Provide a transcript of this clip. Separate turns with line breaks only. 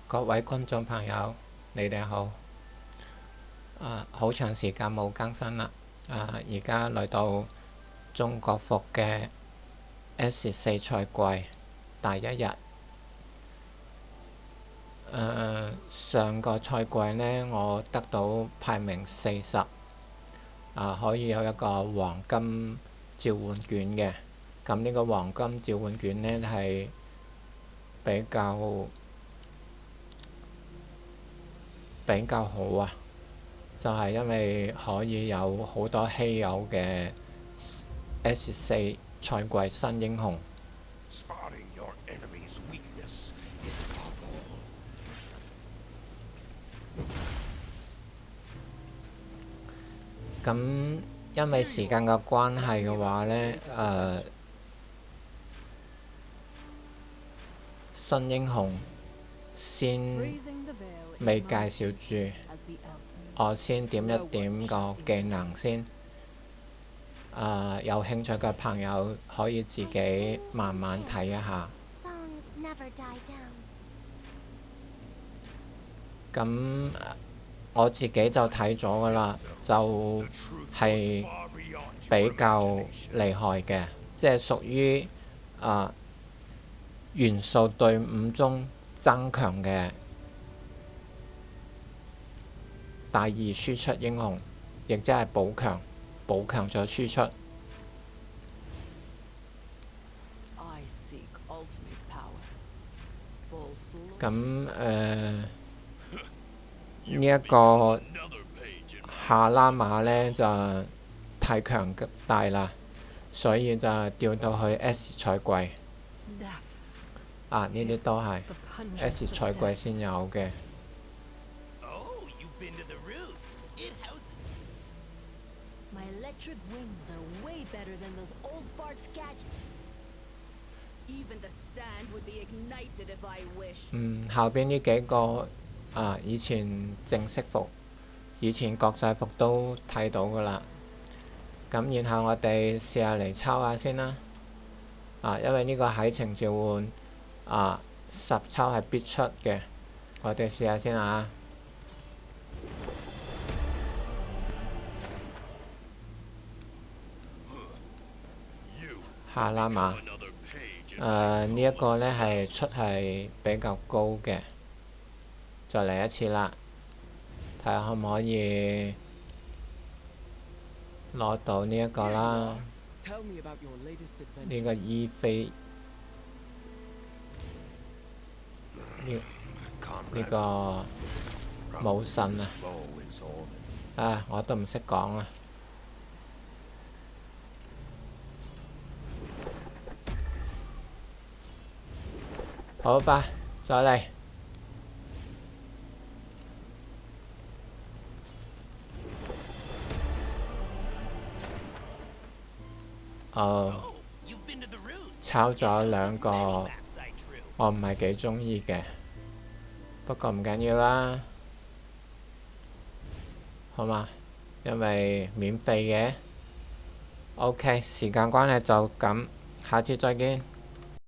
各位觀眾朋友，你哋好。好長時間冇更新啦。而家嚟到中國服嘅 S4 賽季第一日。上個賽季呢，我得到排名40，可以有一個黃金召喚卷嘅。咁呢個黃金召喚卷呢，係比較好啊，就係因為可以有好多稀有嘅 S4 賽季新英雄。咁因為時間嘅關係嘅話呢，新英雄先未介紹住，我先點一點個技能先。有興趣嘅朋友可以自己慢慢睇一下。咁我自己就睇咗㗎啦，就係比較厲害嘅，即係屬於元素隊伍中增強嘅第二輸出英雄，亦即係補強咗輸出。咁呢一個夏拉瑪呢，就太強大啦，所以就調到去 S 賽季。呢啲都係 S 賽季先有嘅。後邊呢幾個以前正式服、以前國際服都睇到㗎啦。咁然後我哋試下嚟抄下先啦。因為呢個喺情召喚實抽係必出嘅，我哋試下先啊。夏拉瑪，呢一個呢係出係比較高嘅，再嚟一次啦，睇下可唔可以攞到呢一個啦。呢個伊菲，呢個武神我都唔識講啊。好吧，再嚟。抄咗2個，我唔係幾中意嘅，不過唔緊要啦，好嘛？因為免費嘅。OK，時間關係就咁，下次再見。